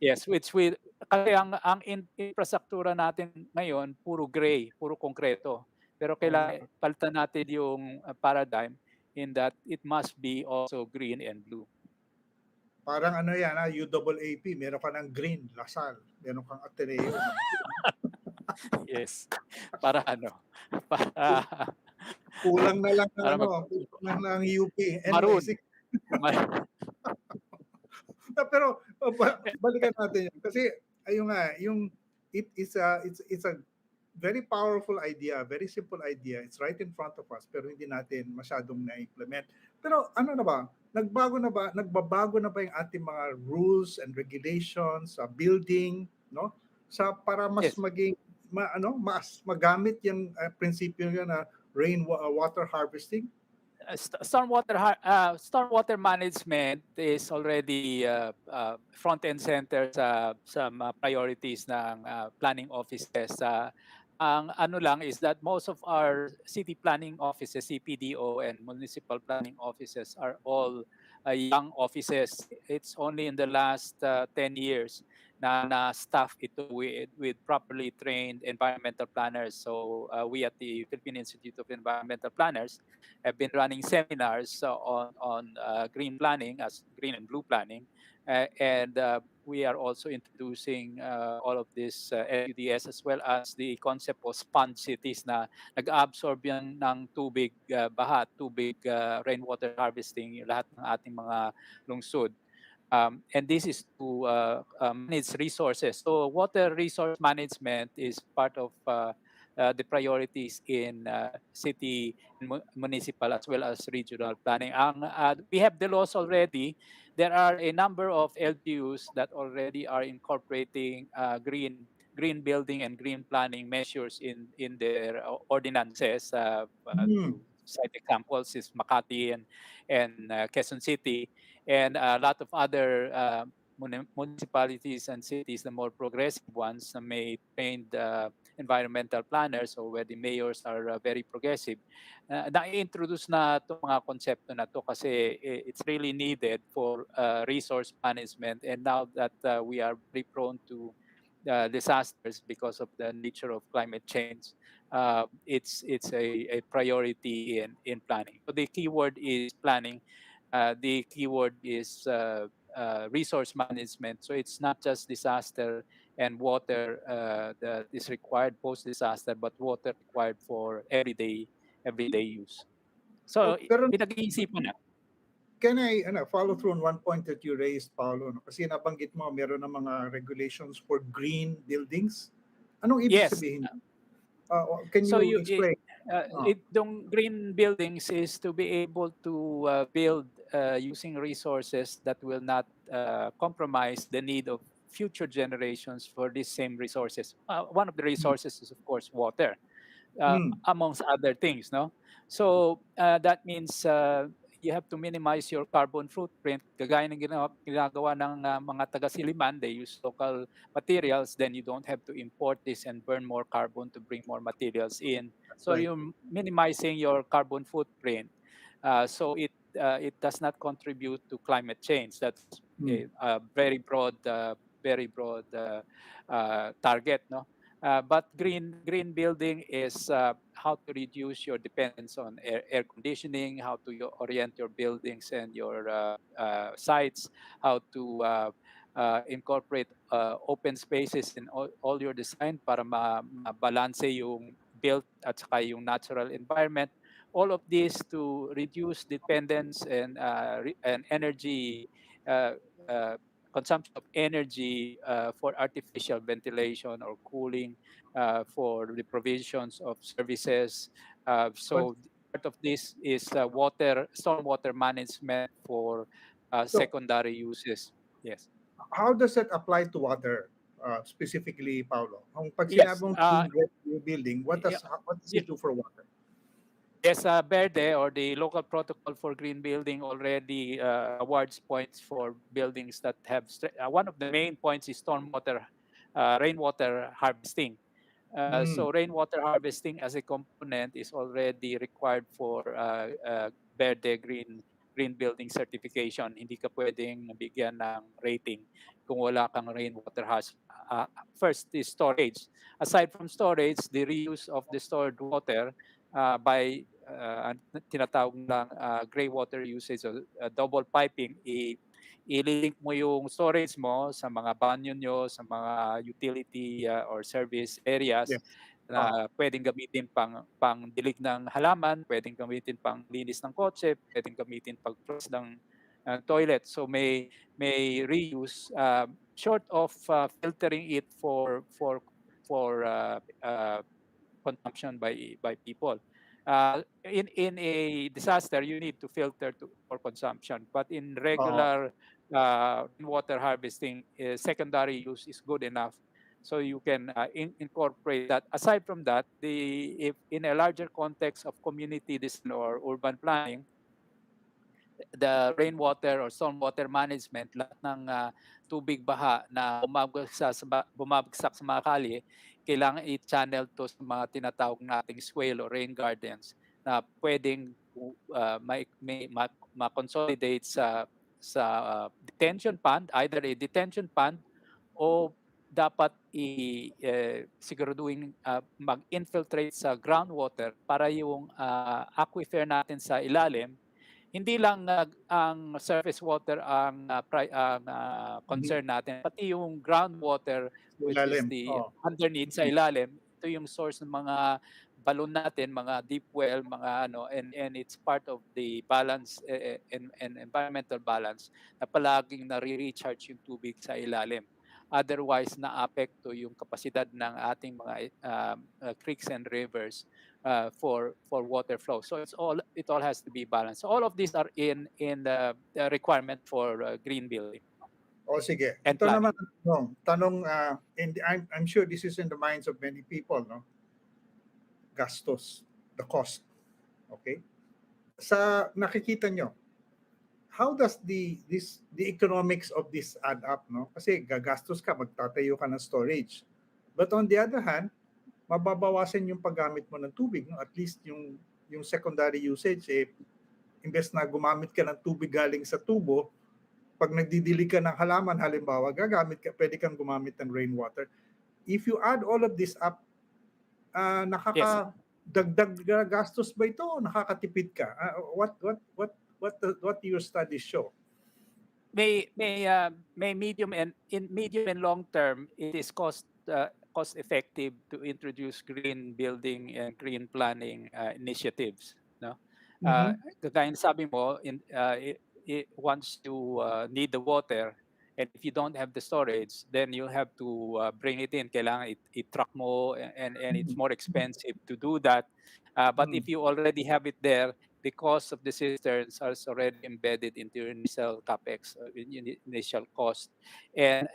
Yes, which will kasi ang infrastruktura natin ngayon puro gray, puro konkreto. Pero kailangan palitan natin yung paradigm in that it must be also green and blue. Parang ano yan, UAAP, meron ka ng green, Lasal, meron kang Ateneo. Yes. Para ano? Para Kulang na lang ng Para kulang na ng UP. Maroon. Pero balikan natin yun. Kasi ayun nga, yung it's a very powerful idea, very simple idea. It's right in front of us pero hindi natin masyadong na-implement. Pero ano na ba? Nagbabago na ba yung ating mga rules and regulations sa building, no? Sa para mas maging mas magamit yung prinsipyo na water harvesting? Stormwater management is already front and center sa mga priorities ng planning offices. Ang ano lang is that most of our city planning offices, CPDO and municipal planning offices are all young offices. It's only in the last 10 years na staff ito with properly trained environmental planners. So we at the Philippine Institute of Environmental Planners have been running seminars on green planning as green and blue planning, and we are also introducing all of this LUDS, as well as the concept of sponge cities na nag-absorb yan ng tubig, baha, tubig, rainwater harvesting, yung lahat ng ating mga lungsod. And this is to manage resources. So water resource management is part of the priorities in city, municipal, as well as regional planning. We have the laws already. There are a number of LGUs that already are incorporating green building and green planning measures in their ordinances. Hmm. To cite examples is Makati and Quezon City, and a lot of other municipalities and cities, the more progressive ones, may trained environmental planners, or where the mayors are very progressive. Na-introduce na itong mga konsepto na to kasi it's really needed for resource management. And now that we are very prone to disasters because of the nature of climate change, it's a priority in planning. So the keyword is planning. The keyword is resource management. So it's not just disaster and water that is required post disaster, but water required for everyday use. So Pero pinag-iisipan na. can I follow through on one point that you raised, Paolo? No? Kasi nabanggit mo, meron ng mga regulations for green buildings. Anong ibig Yes. sabihin? Can So you explain? itong green buildings is to be able to build using resources that will not compromise the need of future generations for these same resources. One of the Hmm. resources is, of course, water, Hmm. amongst other things, no? So that means you have to minimize your carbon footprint. Kagaya ng ginagawa ng mga taga-Siliman, they use local materials, then you don't have to import this and burn more carbon to bring more materials in. So Right. you're minimizing your carbon footprint. So it does not contribute to climate change. That's Hmm. a very broad target, no? But green building is how to reduce your dependence on air conditioning, how to orient your buildings and your sites, how to incorporate open spaces in all your design para mabalance yung built at saka yung natural environment. All of this to reduce dependence and energy uh, uh, consumption of energy for artificial ventilation or cooling, for the provisions of services. But So part of this is stormwater management for so, secondary uses. Yes. how does that apply to water? Specifically, Paolo. Kung pag Yes. sinabong green building, Yeah, what does yeah. it do for water? Yes, BERDE, or the local protocol for green building, already awards points for buildings that have one of the main points is stormwater, rainwater harvesting. Hmm. So rainwater harvesting as a component is already required for BERDE green building certification. Hindi ka pwedeng bigyan ng rating kung wala kang rainwater first is storage. Aside from storage, the reuse of the stored water by tinatawag lang gray water usage o double piping. I-link mo yung storage mo sa mga banyo nyo, sa mga utility or service areas Yes. na pwedeng gamitin pang dilig ng halaman, pwedeng gamitin pang linis ng kotse, pwedeng gamitin pag flush ng toilet. So may reuse, short of filtering it for consumption by people. In a disaster, you need to filter for consumption. But in Uh, regular water harvesting, secondary use is good enough. So you can incorporate that. Aside from that, if in a larger context of community design or urban planning, the rainwater or stormwater management, lahat ng tubig baha na bumabagsak sa mga kalye, kailangan i-channel to sa mga tinatawag nating swale or rain gardens na pwedeng ma-consolidate sa detention pond, either a detention pond o dapat siguraduhin mag-infiltrate sa groundwater para yung aquifer natin sa ilalim hindi lang ang surface water ang Mhm. concern natin, pati yung groundwater, Sa which is ilalim. the Oo. underneath sa Mm. ilalim. Ito yung source ng mga balon natin, mga deep well, mga ano, and it's part of the balance and environmental balance na palaging nare-recharge yung tubig sa ilalim. Otherwise, naapekto yung kapasidad ng ating mga creeks and rivers for water flow. So it all has to be balanced. So all of these are in the requirement for green building O sige, and ito naman planning. ang tanong, and I'm sure this is in the minds of many people, no? Gastos, the cost, okay? Sa nakikita nyo, how does the economics of this add up, no? Kasi gagastos ka, magtatayo ka ng storage. But on the other hand, mababawasan yung paggamit mo ng tubig, no? At least yung secondary usage, imbes na gumamit ka ng tubig galing sa tubo, pag nagdidili ka ng halaman, halimbawa, pwede kang gumamit ng rainwater. If you add all of this up, Yes, nakakadagdag gastos ba ito o nakakatipid ka? What do your studies show? may medium and in medium and long term, it is cost effective to introduce green building and green planning initiatives. No, uh, Mhm. kagaya ng sabi mo, once you need the water, and if you don't have the storage, then you have to bring it in. Kailangan i-truck mo, and it's Mm. more expensive to do that. But Mm. if you already have it there, the cost of the cisterns is already embedded into your initial capex, initial cost. And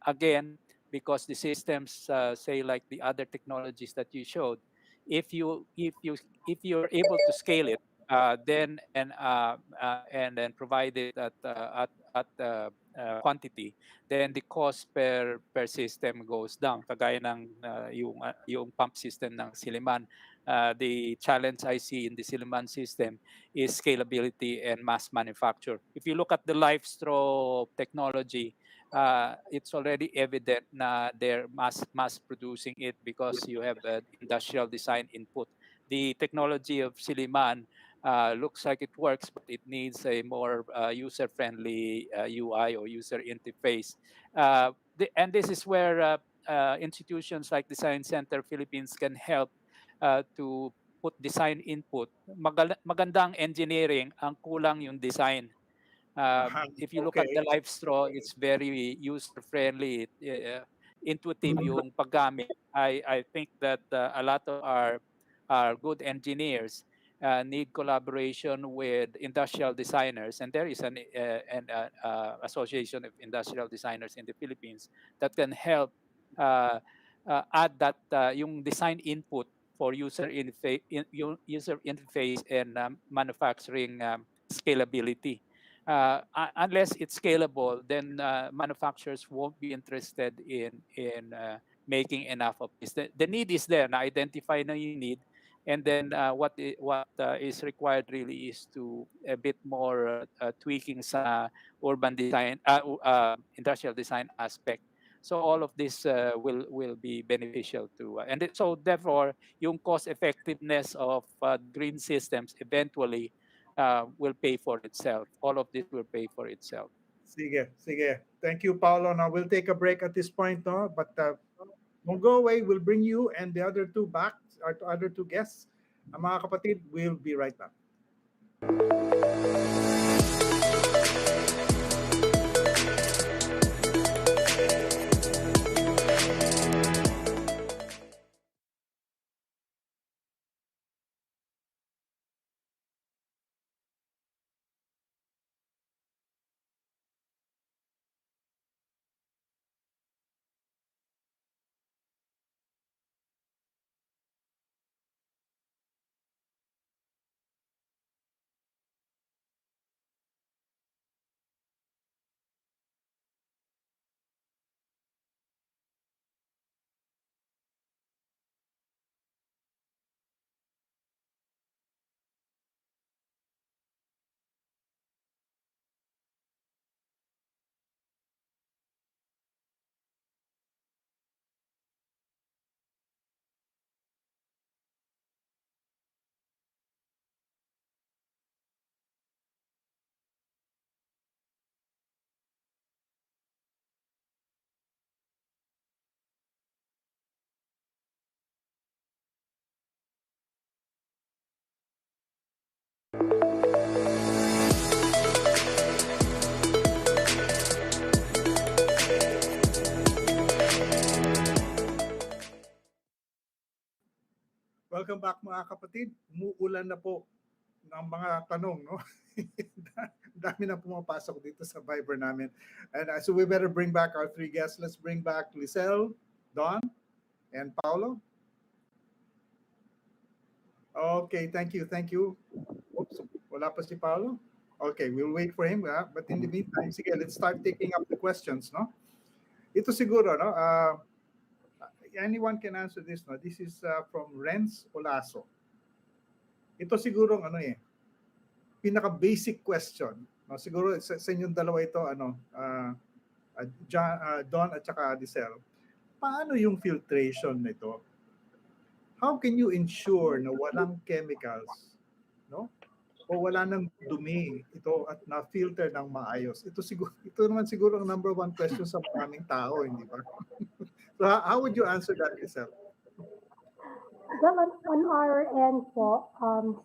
again, because the systems, say like the other technologies that you showed, if you if you if you're able to scale it, and then provide it at quantity, then the cost per system goes down. Kagaya ng yung pump system ng Siliman. The challenge I see in the Silman system is scalability and mass manufacture. If you look at the live straw technology, it's already evident na they're mass producing it because you have industrial design input. The technology of Siliman looks like it works, but it needs a more user-friendly UI or user interface. And this is where institutions like Design Center Philippines can help to put design input. Magandang engineering, ang kulang yung design. Aha, If you look at okay. the live straw, it's very user friendly, intuitive Mhm. yung paggamit. I think that a lot of our good engineers need collaboration with industrial designers, and there is an association of industrial designers in the Philippines that can help uh, add that yung design input for user interface and manufacturing scalability. Unless it's scalable, then manufacturers won't be interested in making enough of this. The need is there. Na identify na yung need, and then what is required really is to a bit more tweaking sa urban design, industrial design aspect. So all of this will be beneficial to, so therefore, yung cost effectiveness of green systems eventually will pay for itself. All of this will pay for itself. Sige, sige. Thank you, Paolo. Now we'll take a break at this point, no? But won't go away. We'll bring you and the other two back, our other two guests. Mga kapatid, we'll be right back. Welcome back mga kapatid. Umuulan na po ng mga tanong, no? Dami na pumapasok dito sa Viber namin. And so we better bring back our three guests. Let's bring back Lisel, Don, and Paolo. Okay, thank you, thank you. Oops, wala pa si Paolo. Okay, we'll wait for him. But in the meantime, sige, let's start taking up the questions, no? Ito siguro, no? Anyone can answer this, no? This is from Renz Olaso. Ito siguro pinaka-basic question. No? Siguro sa inyong dalawa ito, Don at saka Adisel. Paano yung filtration nito? How can you ensure na walang chemicals, no? O wala nang dumi ito at na-filter ng maayos? Ito naman siguro ang number one question sa maraming tao, hindi ba? So how would you answer that, Adisel? Well, on our end po,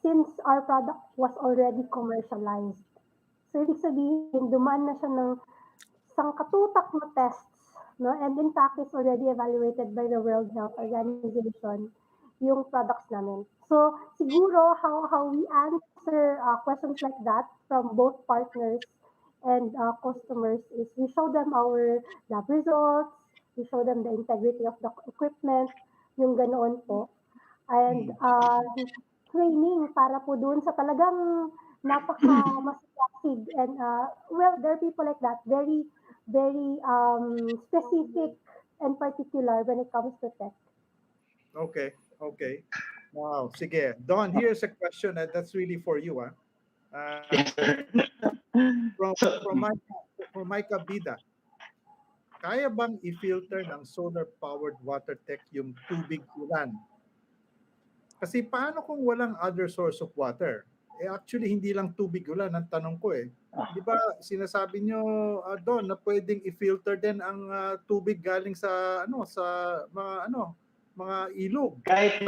since our product was already commercialized, so ibig sabihin, dumaan na siya ng sangkatutak na tests, no? And in fact, it's already evaluated by the World Health Organization, yung products namin. So siguro how we answer questions like that from both partners and customers is we show them our lab results, we show them the integrity of the equipment, yung ganoon po. And training para po doon sa talagang napaka-masasig. And well, there are people like that, very, very specific and particular when it comes to tech. Okay. Wow, sige. Don, here's a question that's really for you. From Micah Bida. Kaya bang i-filter ng solar-powered water tech yung tubig ulan? Kasi paano kung walang other source of water? Actually, hindi lang tubig ulan ang tanong ko eh. Di ba sinasabi nyo doon na pwedeng i-filter din ang tubig galing sa mga ilog? Kahit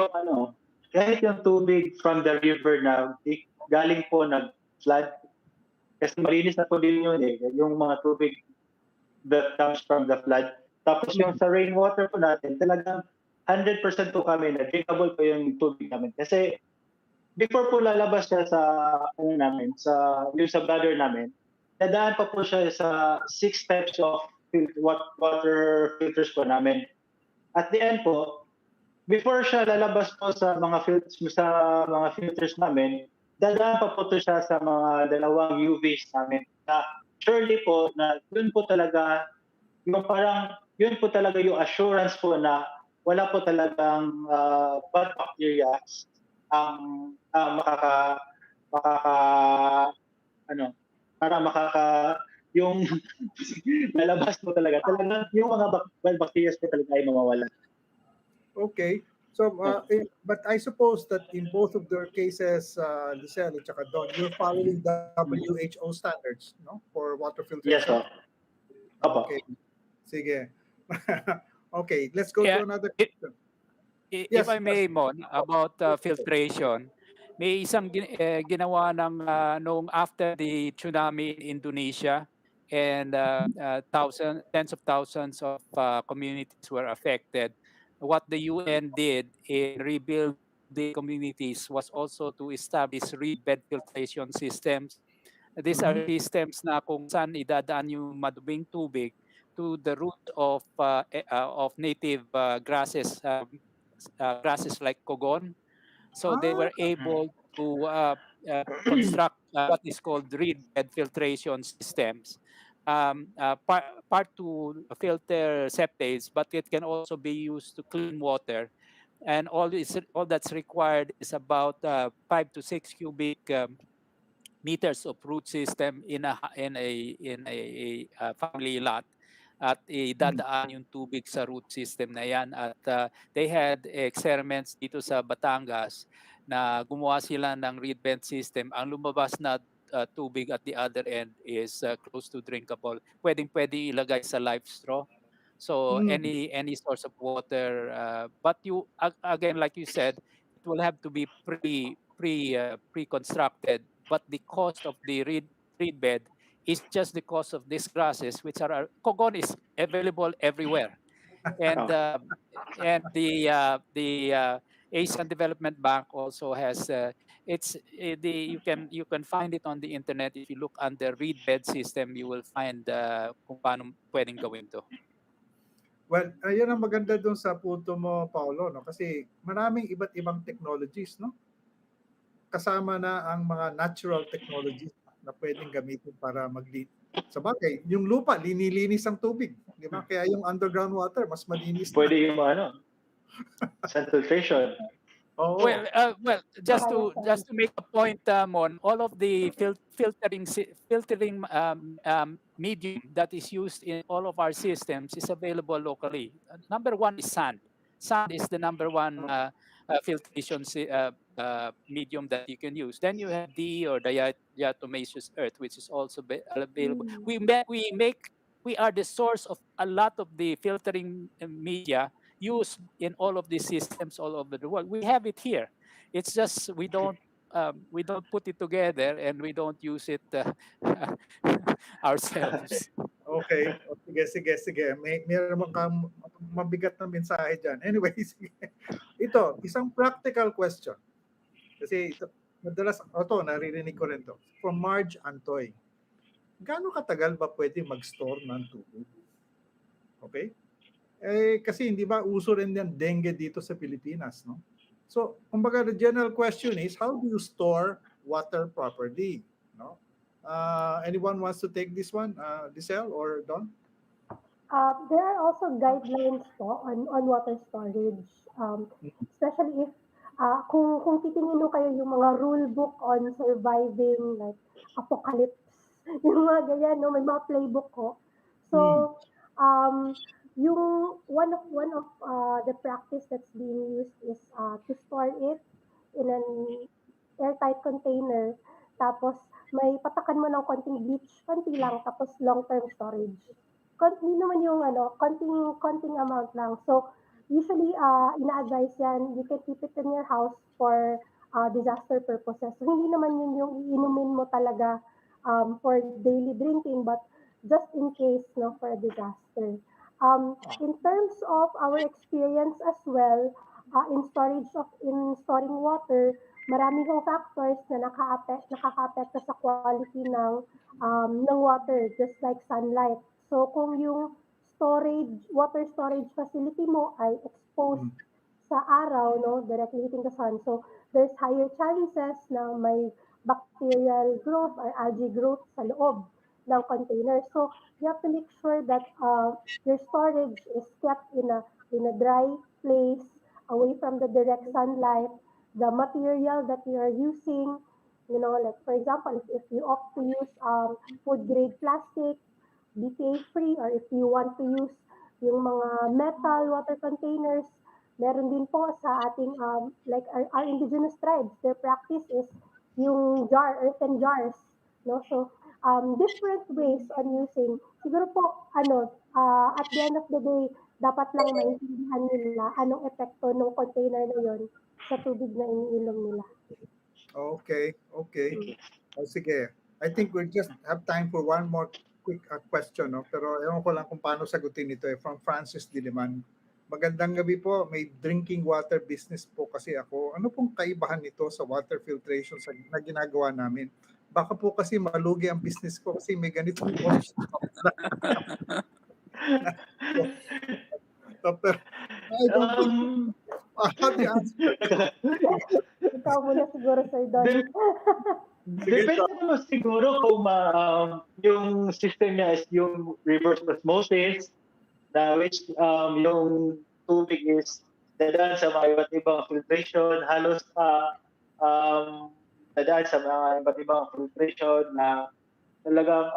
yung tubig from the river na galing po nag-flood, kasi malinis na po din yun eh, yung mga tubig that comes from the flood. Tapos yung sa rainwater po natin, talagang 100% po kami na drinkable po yung tubig namin. Kasi before po lalabas siya sa yung sa bladder namin, dadaan pa po siya sa 6 steps of water filters po namin. At the end po, before siya lalabas po sa mga filters namin, dadaan pa po siya sa mga dalawang UVs namin. Na surely po na yun po talaga yung assurance po na wala po talagang bad bacteria ang yung lalabas po talaga yung mga bad bacteria po talaga ay mawawala. Okay. So, but I suppose that in both of their cases, Lisel at saka Don, you're following the WHO standards, no, for water filtration. Yes, sir. Okay. Sige. Okay, let's go to another question. If I may, Mon, about filtration, may isang ginawa ng noong after the tsunami in Indonesia, and tens of thousands of communities were affected. What the UN did in rebuild the communities was also to establish rebed filtration systems. These are systems na kung saan idadaan yung maduming tubig to the root of native grasses, grasses like kogon. So they were able to construct what is called reed bed filtration systems. Part to filter septates, but it can also be used to clean water. And all that's required is about 5 to 6 cubic meters of root system in a family lot, at idadaan yung tubig sa root system na yan. At they had experiments dito sa Batangas na gumawa sila ng reed bed system. Ang lumabas na tubig at the other end is close to drinkable. Pwede ilagay sa live straw. So any source of water, but you again, like you said, it will have to be pre-constructed but the cost of the reed bed is just the cost of these grasses, which are cogon is available everywhere, and Oh. the Asian Development Bank also has it's the you can find it on the internet. If you look under reed bed system, you will find kung paano pwedeng gawin to. Well, ayun ang maganda doon sa punto mo, Paolo, no? Kasi maraming iba't ibang technologies, no? Kasama na ang mga natural technologies na pwedeng gamitin para sa bagay, yung lupa, linilinis ang tubig, di ba? Kaya yung underground water, mas malinis na. Pwede yung sand filtration. Oo. Well, just to make a point, Mon, all of the filtering medium that is used in all of our systems is available locally. Number one is sand. Sand is the number one filtration medium that you can use. Then you have or diatomaceous earth, which is also available. We are the source of a lot of the filtering media used in all of these systems all over the world. We have it here. It's just we don't put it together and we don't use it ourselves. Okay. O, sige. Meron kang mabigat na mensahe dyan. Anyway, sige. Ito, isang practical question. Kasi ito, madalas, naririnig ko rin to. From Marge Antoy. Gaano katagal ba pwede mag-store ng tubig? Okay? Kasi hindi ba uso rin yan dengue dito sa Pilipinas, no? So, kumbaga the general question is, how do you store water properly? No? Anyone wants to take this one, Lisel or Don? There are also guidelines po on water storage, especially if kung titingin mo kayo yung mga rule book on surviving like apocalypse, yung mga ganyan, no, may mga playbook ko. So, yung one of the practice that's being used is to store it in an airtight container, tapos may patakan mo ng konting bleach, konti lang, tapos long-term storage. Konti naman yung konting amount lang. So, usually, ina-advise yan, you can keep it in your house for disaster purposes. So, hindi naman yun yung iinumin mo talaga for daily drinking, but just in case, no, for a disaster. In terms of our experience as well, in storing water, marami hong factors na nakaka-apekto sa quality ng water, just like sunlight. So kung yung water storage facility mo ay exposed sa araw, no, directly hitting the sun, so there's higher chances na may bacterial growth or algae growth sa loob ng container. So you have to make sure that your storage is kept in a dry place, away from the direct sunlight. The material that you are using, you know, like for example, if you opt to use food grade plastic, BPA-free, or if you want to use yung mga metal water containers, meron din po sa ating, like our indigenous tribes, their practice is yung earthen jars, no? So, different ways on using. Siguro po, at the end of the day, dapat lang maintindihan nila anong epekto ng container na yun sa tubig na iniinom nila. Okay. O, sige. I think we just have time for one more quick question, no? Pero ewan ko lang kung paano sagutin ito. From Francis Diliman. Magandang gabi po. May drinking water business po kasi ako. Ano pong kaibahan nito sa water filtration na ginagawa namin? Baka po kasi malugi ang business ko kasi may ganitong cost. Doctor, I don't think... How do you answer? Ikaw muna siguro, Sir Don. Depende naman siguro kung yung system niya is yung reverse osmosis, na which yung tubig is dadaan sa mga iba't ibang filtration, halos dadaan sa mga iba't ibang filtration na talagang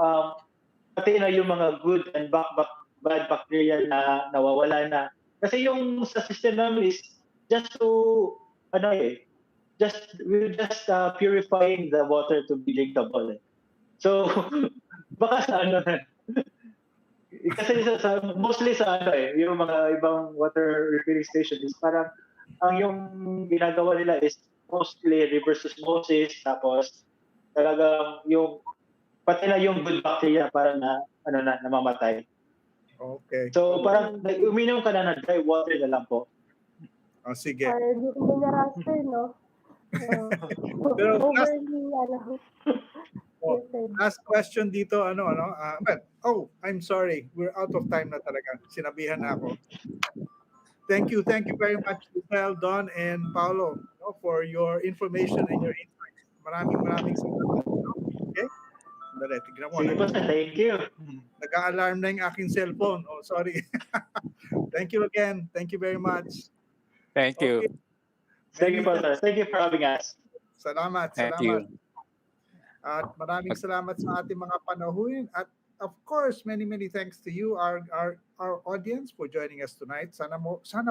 pati na yung mga good and bad bacteria na nawawala na. Kasi yung sa system namin is just to we're just purifying the water to be drinkable. So baka sa kasi mostly sa yung mga ibang water refilling station is parang ang yung ginagawa nila is mostly reverse osmosis, tapos Talagang yung pati na yung good bacteria para na namamatay. Okay. So parang uminom ka na ng dry water na lang po. Sige. Or yung minerals, sir, no? Pero Overly, Oh, yes, sir. last question dito, I'm sorry. We're out of time na talaga. Sinabihan na ako. Thank you very much, Giselle, Don, and Paolo, for your information and your insights. Maraming salamat. Okay? Dali, tignan mo. Sige po, sir. Thank you. Nag-a-alarm na yung aking cellphone. Oh, sorry. Thank you again. Thank you very much. Thank you. Okay. Sige po, sir. Thank you for having us. Salamat. Thank you. At maraming salamat sa ating mga panahuin. At of course, many thanks to you, our audience, for joining us tonight. Sana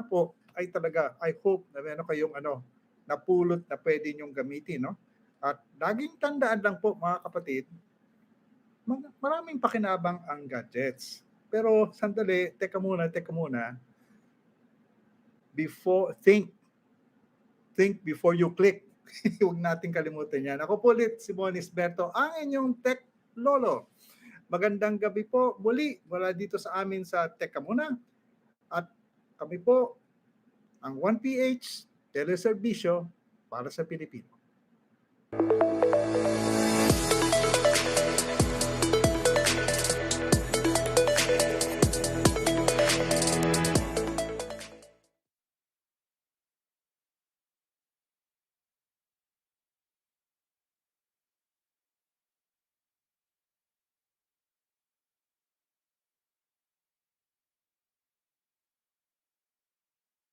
po ay talaga, I hope na meron kayong napulot na pwede niyong gamitin, no? At laging tandaan lang po, mga kapatid, maraming pakinabang ang gadgets. Pero sandali, teka muna. Think before you click. Huwag natin kalimutan yan. Ako po ulit, si Bonis Berto, ang inyong Tech Lolo. Magandang gabi po muli mula dito sa amin sa Teka Muna. At kami po ang 1PH Teleserbisyo para sa Pilipino.